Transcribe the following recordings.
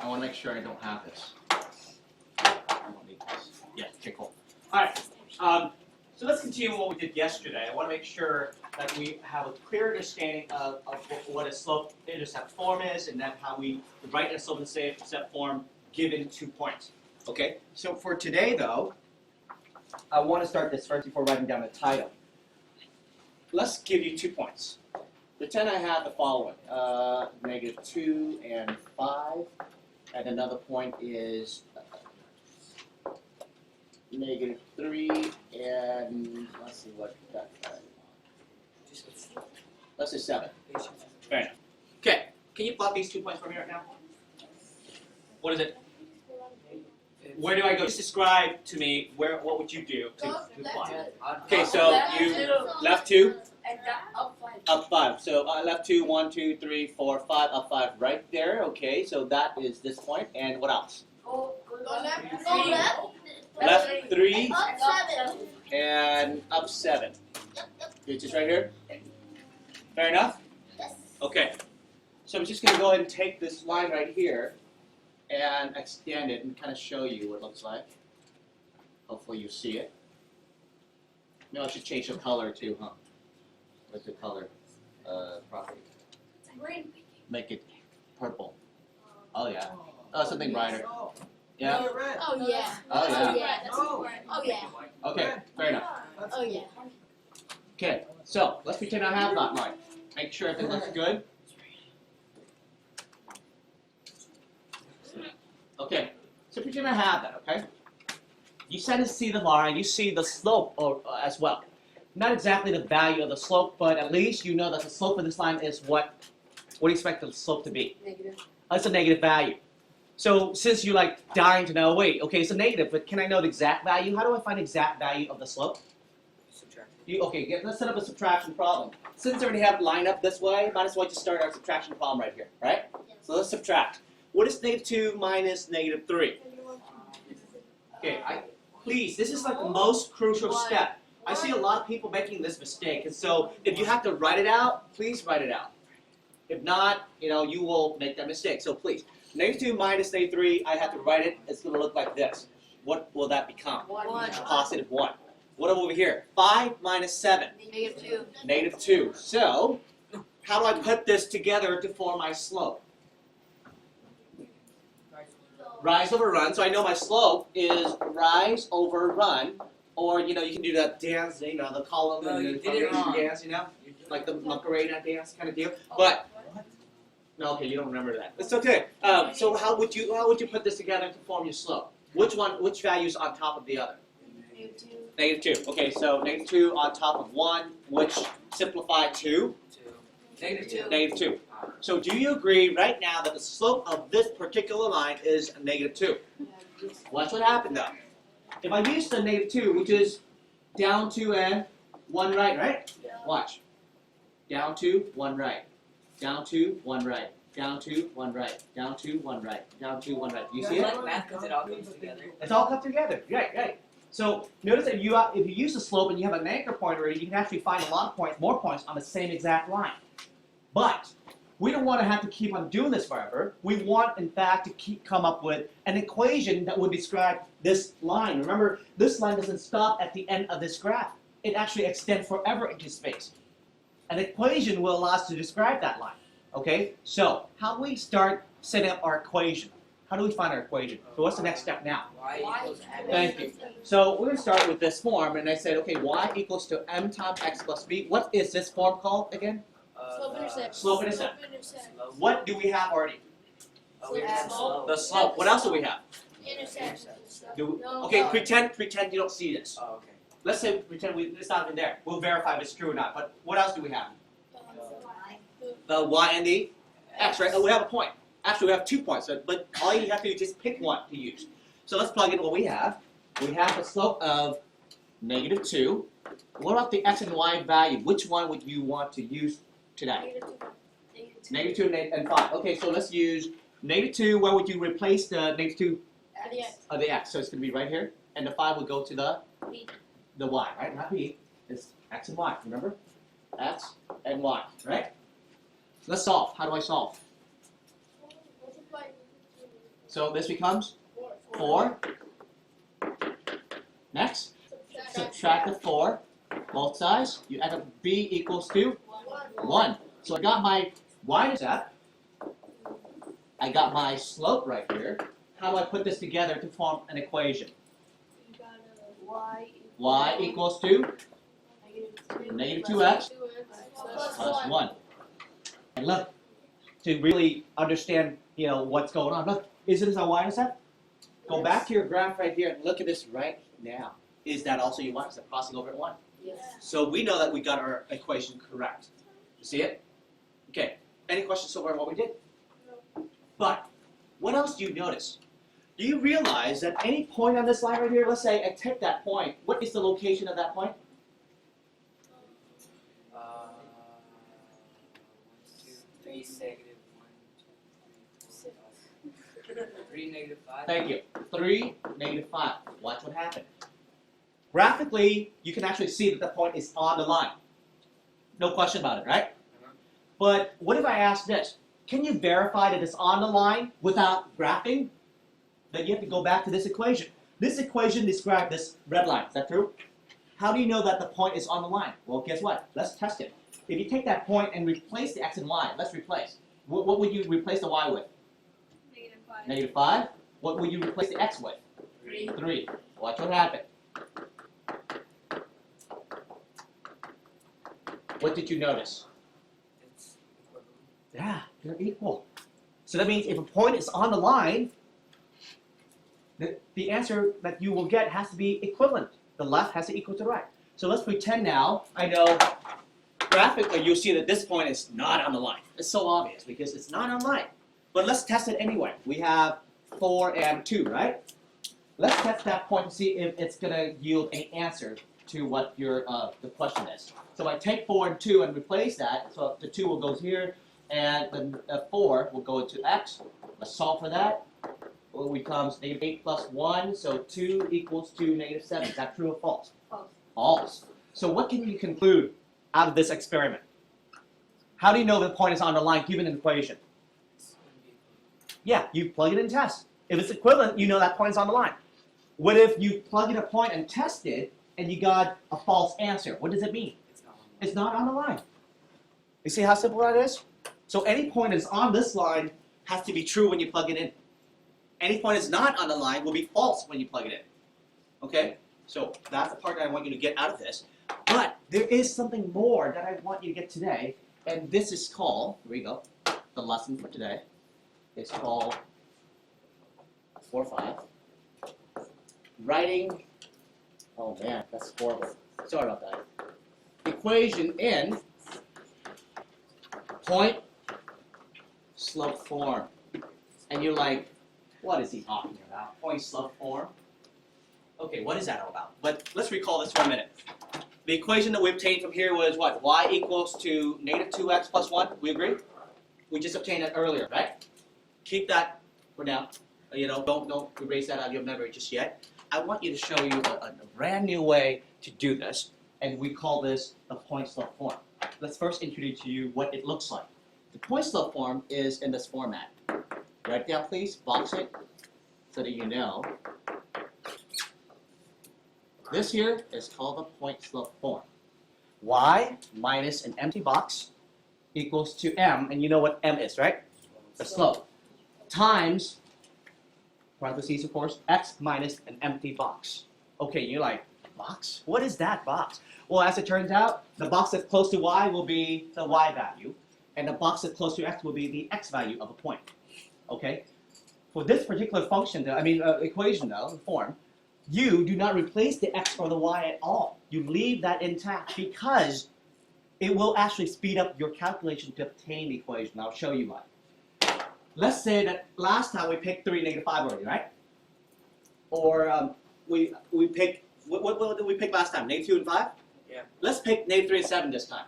I want to make sure I don't have this. I don't need this. Yeah, okay, cool. All right. So let's continue what we did yesterday. I want to make sure that we have a clear understanding of what a slope-intercept form is, and then how we write a slope-intercept form given 2 points. Okay. So for today, though, I want to start this first before writing down the title. Let's give you 2 points. Pretend I have the following: -2 and 5, and another point is -3 and let's see what that. Let's say 7. Fair enough. Okay. Can you plot these 2 points for me right now? What is it? Where do I go? Just describe to me what would you do to plot. Okay, so you left 2. Up 5. So left 2, 1, 2, 3, 4, 5, up 5, right there. Okay, so that is this point. And what else? Go left. Left 3 Up 7. and up 7. Okay, just right here. Fair enough? Yes. Okay. So I'm just going to go ahead and take this line right here and extend it and kind of show you what it looks like. Hopefully you see it. No, I should change the color too, huh? What's the color property? Green. Make it purple. Oh yeah. Oh, something brighter. Yeah. Oh yeah. Oh yeah. Oh yeah. Okay, fair enough. Oh yeah. Okay, so let's pretend I have that line. Make sure everything looks good. Okay, so pretend I have that, okay? You tend to see the line, you see the slope as well. Not exactly the value of the slope, but at least you know that the slope of this line is what do you expect the slope to be? Negative. It's a negative value. So since you're like dying to know, wait, okay, it's a negative, but can I know the exact value? How do I find the exact value of the slope? Subtract. Okay, let's set up a subtraction problem. Since I already have it lined up this way, might as well just start our subtraction problem right here, right? Yes. So let's subtract. What is -2 minus -3? Okay, please, this is like the most crucial step. I see a lot of people making this mistake, and so if you have to write it out, please write it out. If not, you will make that mistake. So please, -2 minus -3, I have to write it. It's going to look like this. What will that become? 1. Positive 1. What over here? 5 minus 7. -2. -2. So, how do I put this together to form my slope? Rise over run. So I know my slope is rise over run. Or, you can do that dance, the column No, and you the did it wrong. dance, like the Macarena dance kind of deal. But, no, okay, you don't remember that. It's okay. So how would you put this together to form your slope? Which value is on top of the other? -2. Okay, so -2 on top of 1, which simplified to? -2. -2. So do you agree right now that the slope of this particular line is -2? Watch what happened though. If I use the -2, which is down 2 and 1 right, right? Watch. Down 2, 1 right. Down 2, 1 right. Down 2, 1 right. Down 2, 1 right. Down 2, 1 right. You see it? Like math because it all comes together. It's all come together. Right. So notice that if you use the slope and you have an anchor point already, you can actually find a lot of points, more points on the same exact line. But we don't want to have to keep on doing this forever. We want, in fact, to come up with an equation that would describe this line. Remember, this line doesn't stop at the end of this graph. It actually extends forever into space. An equation will allow us to describe that line. Okay? So, how do we start setting up our equation? How do we find our equation? So what's the next step now? Y equals M. Thank you. So we're going to start with this form, and I said, okay, y equals to m times x plus b. What is this form called again? Slope-intercept. Slope-intercept. What do we have already? We have slope. The slope. What else do we have? Intercept. Okay, pretend you don't see this. Oh, okay. Let's say pretend it's not even there. We'll verify if it's true or not. But what else do we have? The y and the x, right? Oh, we have a point. Actually, we have 2 points, but all you have to do is just pick one to use. So let's plug in what we have. We have a slope of -2. What about the x and y value? Which one would you want to use today? -2 and 5. Okay, so let's use -2. Where would you replace the -2 of the x? So it's going to be right here. And the 5 would go to the y, right? Not b. It's x and y, remember? X and y, right? Let's solve. How do I solve? So this becomes 4. Next, subtract the 4, both sides. You add up b equals to 1. So I got my y-intercept. I got my slope right here. How do I put this together to form an equation? Y equals to negative 2x plus 1. And look, to really understand, what's going on. Look, is this our y-intercept? Go back to your graph right here and look at this right now. Is that also your y-intercept crossing over at 1? Yes. So we know that we got our equation correct. You see it? Okay. Any questions so far on what we did? No. But what else do you notice? Do you realize that any point on this line right here, let's say I take that point, what is the location of that point? 1, 2, 3, negative 1, 2, 3, 4, 5. 3, negative 5. Thank you. 3, negative 5. Watch what happened. Graphically, you can actually see that the point is on the line. No question about it, right? But what if I ask this? Can you verify that it's on the line without graphing? Then you have to go back to this equation. This equation describes this red line. Is that true? How do you know that the point is on the line? Well, guess what? Let's test it. If you take that point and replace the x and y, let's replace. What would you replace the y with? Negative 5. Negative 5. What would you replace the x with? 3. 3. Watch what happened. What did you notice? It's equivalent. Yeah, they're equal. So that means if a point is on the line, the answer that you will get has to be equivalent. The left has to equal to the right. So let's pretend now, I know graphically you'll see that this point is not on the line. It's so obvious because it's not on the line. But let's test it anyway. We have 4 and 2, right? Let's test that point to see if it's going to yield an answer to what your the question is. So I take 4 and 2 and replace that. So the 2 will go here, and the 4 will go into x. Let's solve for that. Well, it becomes negative 8 plus 1, so 2 equals to negative 7. Is that true or false? False. False. So what can you conclude out of this experiment? How do you know the point is on the line given an equation? It's going to be equivalent. Yeah, you plug it and test. If it's equivalent, you know that point is on the line. What if you plug in a point and test it, and you got a false answer? What does it mean? It's not on It's not on the line. You see how simple that is? So any point that's on this line has to be true when you plug it in. Any point that's not on the line will be false when you plug it in. Okay? So that's the part that I want you to get out of this. But there is something more that I want you to get today, and this is called, here we go, the lesson for today. It's called 4 or 5. Writing, oh man, that's horrible. Sorry about that. Equation in point slope form. And you're like, what is he talking about? Point slope form? Okay, what is that all about? But let's recall this for a minute. The equation that we obtained from here was what? Y equals to negative 2x plus 1. We agree? We just obtained that earlier, right? Keep that for now. Don't erase that out of your memory just yet. I want you to show you a brand new way to do this, and we call this the point slope form. Let's first introduce to you what it looks like. The point slope form is in this format. Write it down, please. Box it so that you know. This here is called the point slope form. Y minus an empty box equals to m, and you know what m is, right? The slope. Times, parentheses of course, x minus an empty box. Okay, you're like, box? What is that box? Well, as it turns out, the box that's close to y will be the y value, and the box that's close to x will be the x value of a point. Okay? For this particular function, equation though, form, you do not replace the x or the y at all. You leave that intact because it will actually speed up your calculation to obtain the equation. I'll show you why. Let's say that last time we picked 3, negative 5 already, right? Or we picked, what did we pick last time? Negative 2 and 5? Yeah. Let's pick negative 3 and 7 this time,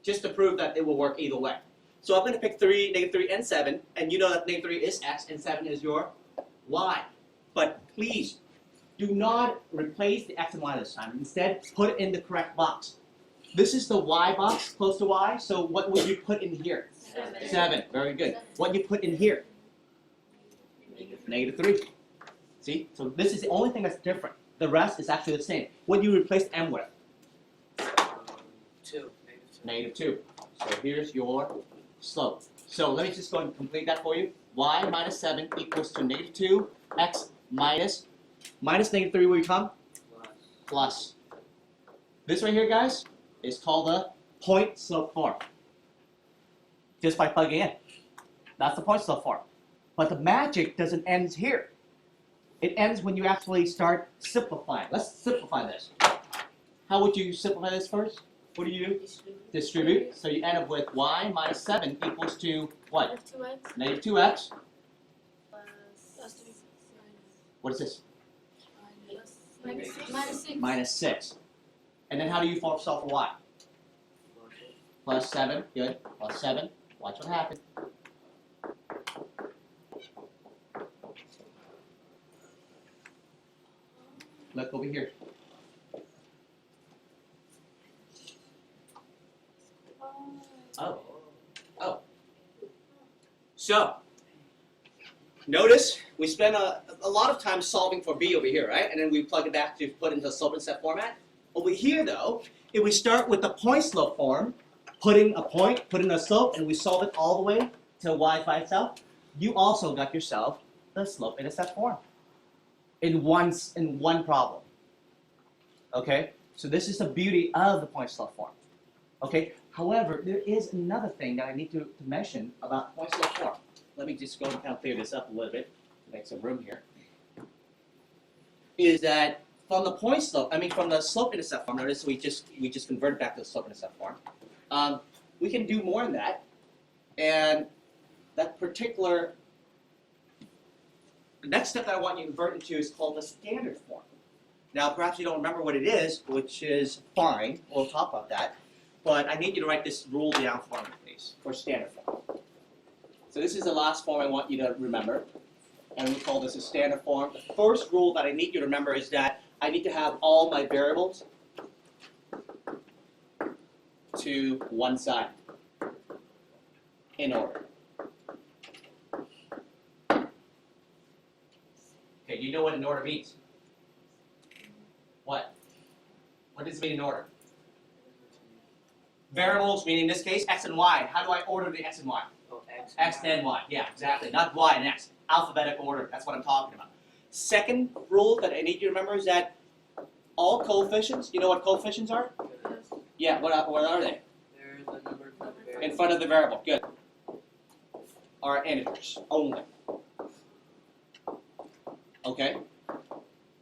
just to prove that it will work either way. So I'm going to pick 3, negative 3, and 7, and you know that negative 3 is x and 7 is your y. But please, do not replace the x and y this time. Instead, put it in the correct box. This is the y box, close to y, so what would you put in here? 7. Very good. What you put in here? -3. See? So this is the only thing that's different. The rest is actually the same. What do you replace m with? 2. -2. So here's your slope. So let me just go and complete that for you. Y minus 7 equals to -2. X minus -3 will become plus. This right here, guys, is called the point slope form. Just by plugging in. That's the point slope form. But the magic doesn't end here. It ends when you actually start simplifying. Let's simplify this. How would you simplify this first? What do you do? Distribute. So you end up with y minus 7 equals to what? -2x -2x. plus 3 What is this? -6. -6. And then how do you solve for y? Plus 7. Good. Plus 7. Watch what happens. Look over here. Oh. So, notice we spend a lot of time solving for b over here, right? And then we plug it back to put into the slope and set format. Over here, though, if we start with the point slope form, put in a point, put in a slope, and we solve it all the way to y by itself, you also got yourself the slope intercept form in one problem. Okay? So this is the beauty of the point slope form. Okay? However, there is another thing that I need to mention about point slope form. Let me just go and kind of clear this up a little bit to make some room here. Is that from the point slope, from the slope intercept form, notice we just converted back to the slope intercept form. We can do more than that, and that particular the next step that I want you to convert into is called the standard form. Now, perhaps you don't remember what it is, which is fine. We'll talk about that. But I need you to write this rule down for me, please, for standard form. So this is the last form I want you to remember, and we call this a standard form. The first rule that I need you to remember is that I need to have all my variables to one side in order. Okay, you know what in order means? What? What does it mean in order? Variables, meaning in this case, x and y. How do I order the x and y? Oh, X then y. Yeah, exactly. Not y and x. Alphabetical order. That's what I'm talking about. Second rule that I need you to remember is that all coefficients, you know what coefficients are? Yeah, what are they? They're the number of the variable. In front of the variable. Good. Are integers only. Okay?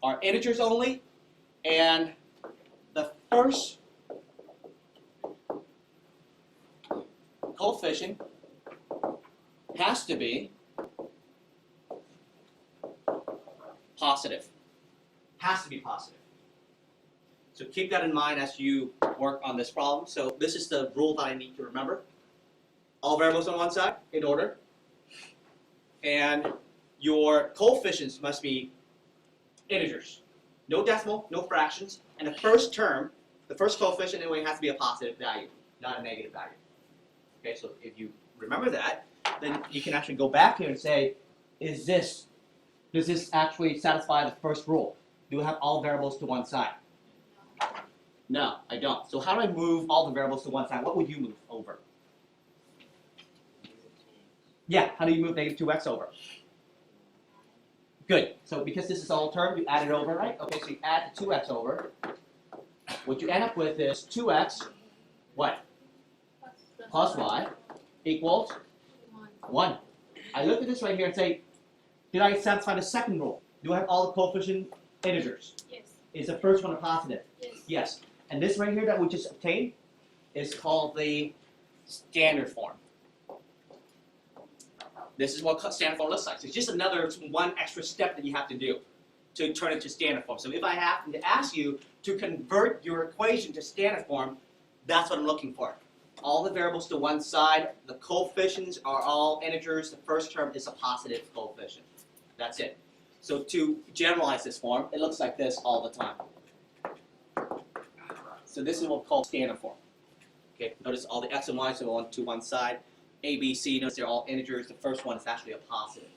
Are integers only, and the first coefficient has to be positive. Has to be positive. So keep that in mind as you work on this problem. So this is the rule that I need to remember. All variables on one side in order. And your coefficients must be integers. No decimal, no fractions. And the first term, the first coefficient anyway has to be a positive value, not a negative value. Okay, so if you remember that, then you can actually go back here and say, does this actually satisfy the first rule? Do I have all variables to one side? No, I don't. So how do I move all the variables to one side? What would you move over? Yeah, how do you move -2x over? Good. So because this is all term, you add it over, right? Okay, so you add the 2x over. What you end up with is 2x, what? Plus y equals 1. I look at this right here and say, did I satisfy the second rule? Do I have all the coefficient integers? Yes. Is the first one a positive? Yes. Yes. And this right here that we just obtained is called the standard form. This is what standard form looks like. So it's just another one extra step that you have to do to turn it to standard form. So if I happen to ask you to convert your equation to standard form, that's what I'm looking for. All the variables to one side, the coefficients are all integers, the first term is a positive coefficient. That's it. So to generalize this form, it looks like this all the time. So this is what we call standard form. Okay, notice all the x and y are to one side. A, B, C, notice they're all integers. The first one is actually a positive.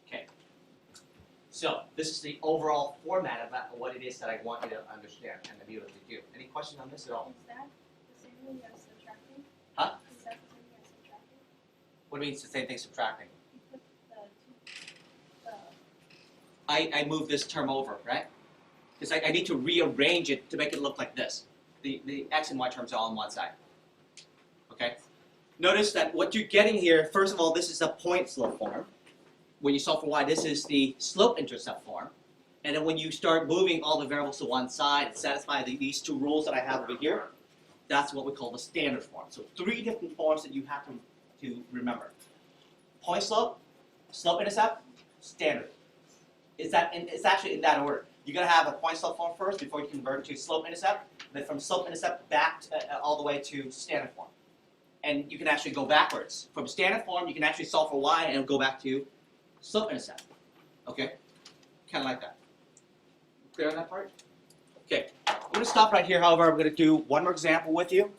Okay. So this is the overall format about what it is that I want you to understand and to be able to do. Any questions on this at all? Is that the same thing as subtracting? Huh? Is that the same thing as subtracting? What means the same thing subtracting? You put the I move this term over, right? Because I need to rearrange it to make it look like this. The x and y terms are all on one side. Okay? Notice that what you're getting here, first of all, this is a point slope form. When you solve for y, this is the slope intercept form. And then when you start moving all the variables to one side and satisfy these two rules that I have over here, that's what we call the standard form. So 3 different forms that you have to remember. Point slope, slope intercept, standard. It's actually in that order. You're going to have a point slope form first before you convert to slope intercept. Then from slope intercept back to, all the way to standard form. And you can actually go backwards. From standard form, you can actually solve for y and go back to slope intercept. Okay? Kind of like that. Clear on that part? Okay. I'm going to stop right here, however. I'm going to do one more example with you.